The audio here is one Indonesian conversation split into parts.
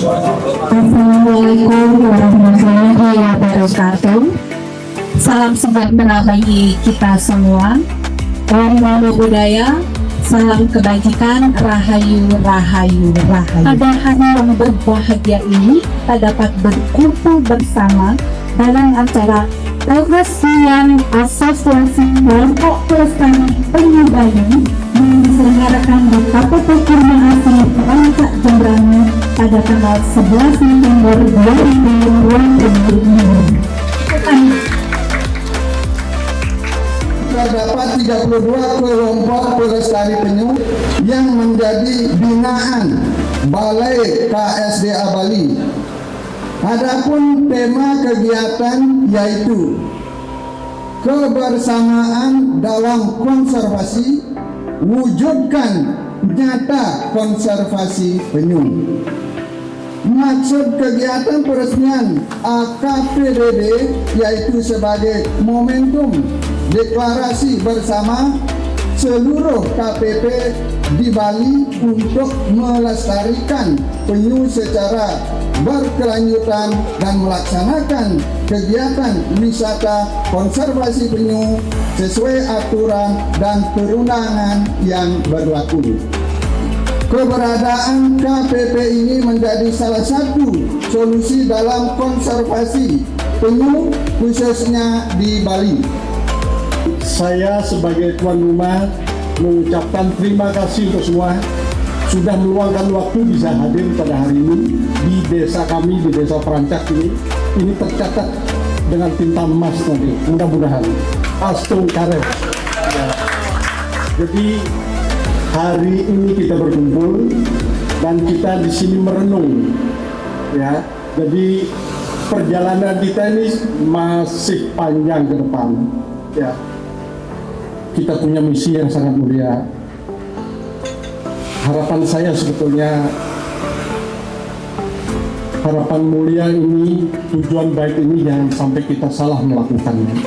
Assalamualaikum warahmatullahi wabarakatuh. Salam sejahtera bagi kita semua. Om Namo Buddhaya. Salam kebajikan, rahayu, rahayu, rahayu. Pada hari yang berbahagia ini, kita dapat berkumpul bersama dalam acara penghasilan asosiasi kelompok pelestari penyu Bali yang diselenggarakan di KPP Kurma Asih Puncak Jembrana pada tanggal 11 November 2020. Terdapat 32 kelompok pelestari penyu yang menjadi binaan Balai KSDA Bali. Adapun tema kegiatan yaitu kebersamaan dalam konservasi, wujudkan nyata konservasi penyu. Maksud kegiatan peresmian AKPDD yaitu sebagai momentum deklarasi bersama seluruh KPP di Bali untuk melestarikan penyu secara berkelanjutan dan melaksanakan kegiatan wisata konservasi penyu sesuai aturan dan perundangan yang berlaku. Keberadaan KPP ini menjadi salah satu solusi dalam konservasi penyu khususnya di Bali. Saya sebagai tuan rumah mengucapkan terima kasih untuk semua sudah meluangkan waktu bisa hadir pada hari ini di desa kami, di desa Perancak ini. Ini tercatat dengan tinta emas nanti, mudah-mudahan. Astung karet. Ya. Jadi hari ini kita berkumpul dan kita di sini merenung, ya. Jadi perjalanan kita ini masih panjang ke depan, ya. Kita punya misi yang sangat mulia. Harapan saya sebetulnya, harapan mulia ini, tujuan baik ini jangan sampai kita salah melakukannya.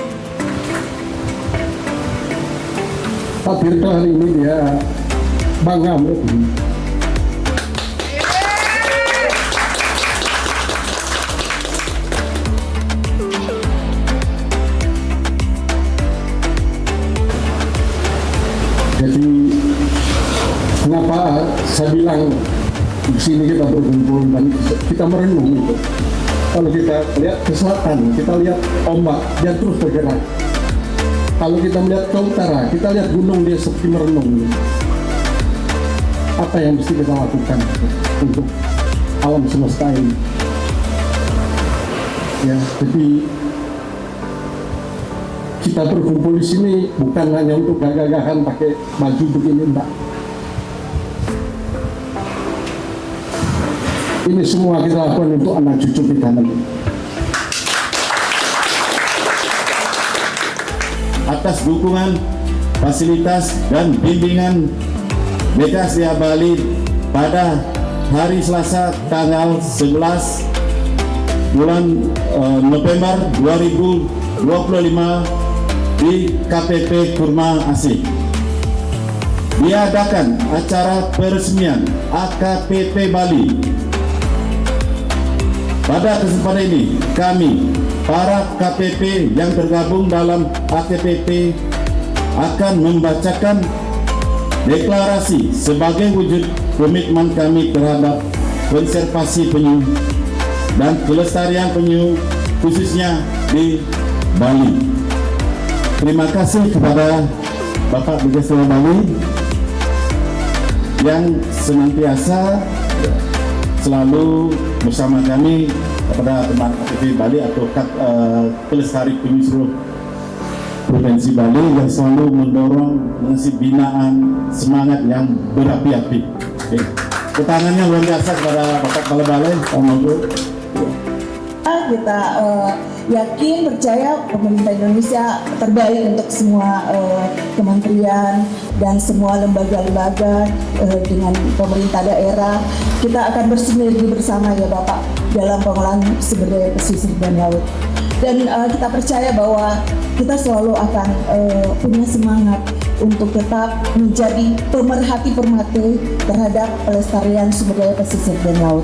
Pak Tirto hari ini dia bangga menurut. Jadi kenapa saya bilang di sini kita berkumpul dan kita merenung itu. Kalau kita lihat ke selatan, kita lihat ombak dia terus bergerak. Kalau kita melihat ke utara, kita lihat gunung dia seperti merenung. Apa yang mesti kita lakukan untuk alam semesta ini? Ya, jadi kita berkumpul di sini bukan hanya untuk gagah-gagahan pakai baju begini, enggak. Ini semua kita lakukan untuk anak cucu kita nanti. Atas dukungan, fasilitas, dan bimbingan BKSDA Bali pada hari Selasa tanggal 11 bulan November 2025 di KPP Kurma Asih diadakan acara peresmian AKPP Bali. Pada kesempatan ini kami para KPP yang tergabung dalam AKPP akan membacakan deklarasi sebagai wujud komitmen kami terhadap konservasi penyu dan kelestarian penyu khususnya di Bali. Terima kasih kepada Bapak BKSDA Bali yang senantiasa selalu bersama kami kepada teman KPP Bali atau pelestari penyu seluruh Provinsi Bali yang selalu mendorong mengasih binaan semangat yang berapi-api. Tangannya luar biasa kepada Bapak Kepala Balai, Pak Mangku. Kita yakin, percaya pemerintah Indonesia terbaik untuk semua kementerian dan semua lembaga-lembaga dengan pemerintah daerah. Kita akan bersinergi bersama ya Bapak dalam pengelolaan sumber daya pesisir dan laut. Dan kita percaya bahwa kita selalu akan punya semangat untuk tetap menjadi pemerhati-pemerhati terhadap pelestarian sumber daya pesisir dan laut.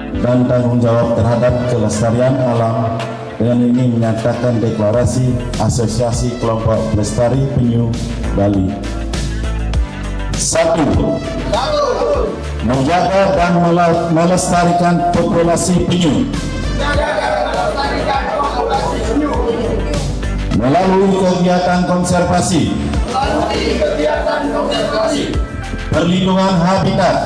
dan tanggung jawab terhadap kelestarian alam. Dengan ini menyatakan deklarasi Asosiasi Kelompok Pelestari Penyu Bali. 1. Menjaga dan melestarikan populasi penyu melalui kegiatan konservasi, perlindungan habitat,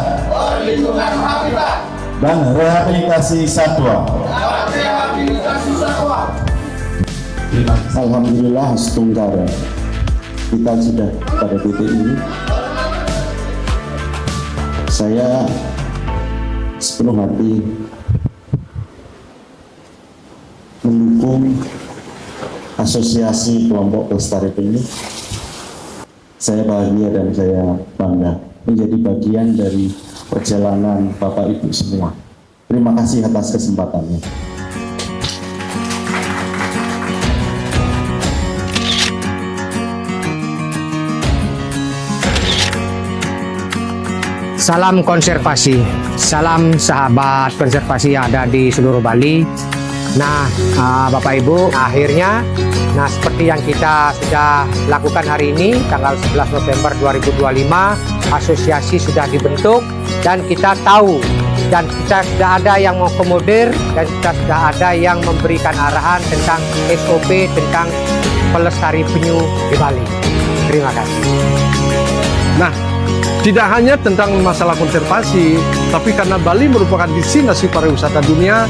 dan rehabilitasi satwa. Alhamdulillah, setunggal kita sudah pada titik ini. Saya sepenuh hati mendukung Asosiasi Kelompok Pelestari Penyu. Saya bahagia dan saya bangga menjadi bagian dari perjalanan Bapak Ibu semua. Terima kasih atas kesempatannya. Salam konservasi, salam sahabat konservasi yang ada di seluruh Bali. Nah, Bapak Ibu, akhirnya, seperti yang kita sudah lakukan hari ini, tanggal 11 November 2025, asosiasi sudah dibentuk dan kita tahu dan kita sudah ada yang mengakomodir dan kita sudah ada yang memberikan arahan tentang SOP tentang pelestari penyu di Bali. Terima kasih. Nah, tidak hanya tentang masalah konservasi, tapi karena Bali merupakan destinasi pariwisata dunia,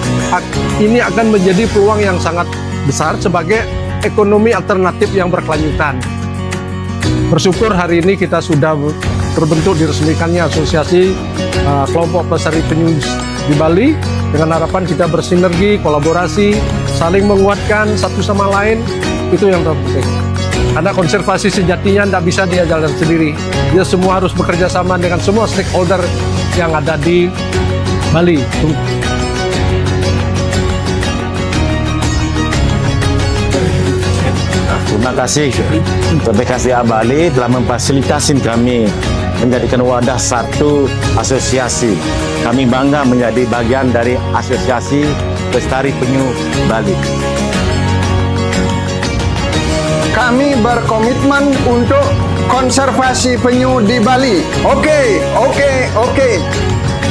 ini akan menjadi peluang yang sangat besar sebagai ekonomi alternatif yang berkelanjutan. Bersyukur hari ini kita sudah terbentuk diresmikannya Asosiasi Kelompok Pelestari Penyu di Bali, dengan harapan kita bersinergi, kolaborasi, saling menguatkan satu sama lain, itu yang terpenting. Karena konservasi sejatinya tidak bisa dia jalan sendiri. Dia semua harus bekerja sama dengan semua stakeholder yang ada di Bali. Terima kasih PPKSDA Bali telah memfasilitasi kami menjadikan wadah satu asosiasi. Kami bangga menjadi bagian dari Asosiasi Pelestari Penyu Bali. Kami berkomitmen untuk konservasi penyu di Bali. Oke.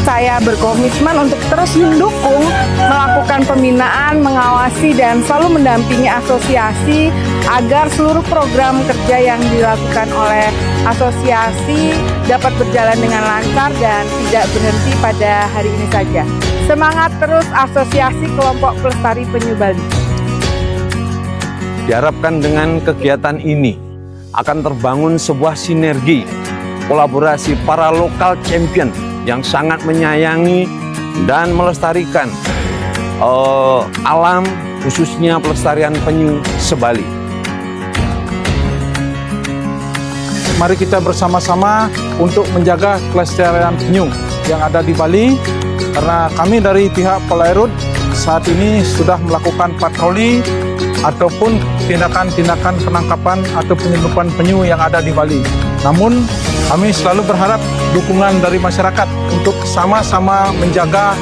Saya berkomitmen untuk terus mendukung, melakukan pembinaan, mengawasi, dan selalu mendampingi asosiasi agar seluruh program kerja yang dilakukan oleh asosiasi dapat berjalan dengan lancar dan tidak berhenti pada hari ini saja. Semangat terus Asosiasi Kelompok Pelestari Penyu Bali. Diharapkan dengan kegiatan ini akan terbangun sebuah sinergi, kolaborasi para lokal champion yang sangat menyayangi dan melestarikan alam, khususnya pelestarian penyu se-Bali. Mari kita bersama-sama untuk menjaga kelestarian penyu yang ada di Bali, karena kami dari pihak Polairut saat ini sudah melakukan patroli ataupun tindakan-tindakan penangkapan atau penyelundupan penyu yang ada di Bali. Namun, kami selalu berharap dukungan dari masyarakat untuk sama-sama menjaga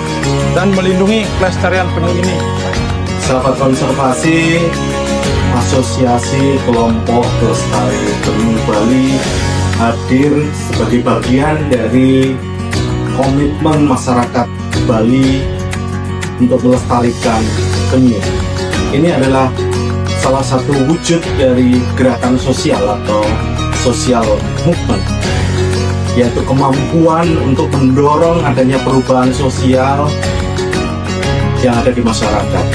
dan melindungi kelestarian penyu ini. Sahabat konservasi, Asosiasi Kelompok Pelestari Penyu Bali hadir sebagai bagian dari komitmen masyarakat Bali untuk melestarikan penyu. Ini adalah salah satu wujud dari gerakan sosial atau social movement, yaitu kemampuan untuk mendorong adanya perubahan sosial yang ada di masyarakat.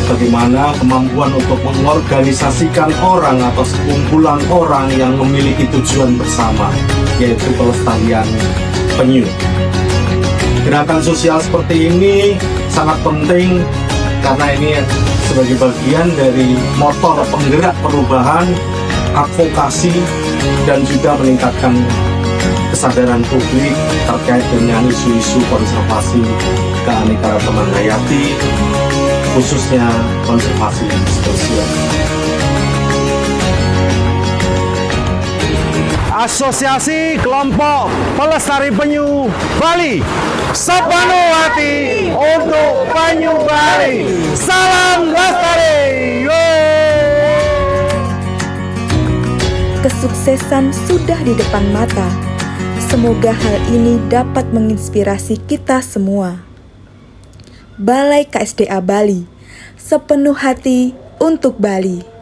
Bagaimana kemampuan untuk mengorganisasikan orang atau sekumpulan orang yang memiliki tujuan bersama, yaitu pelestarian penyu. Gerakan sosial seperti ini sangat penting karena ini sebagai bagian dari motor penggerak perubahan, advokasi, dan juga meningkatkan kesadaran publik terkait dengan isu-isu konservasi keanekaragaman hayati, khususnya konservasi sosial. Asosiasi Kelompok Pelestari Penyu Bali. sepenuh hati untuk Penyu Bali. Salam Lestari. Kesuksesan sudah di depan mata. Semoga hal ini dapat menginspirasi kita semua. Balai KSDA Bali, sepenuh hati untuk Bali.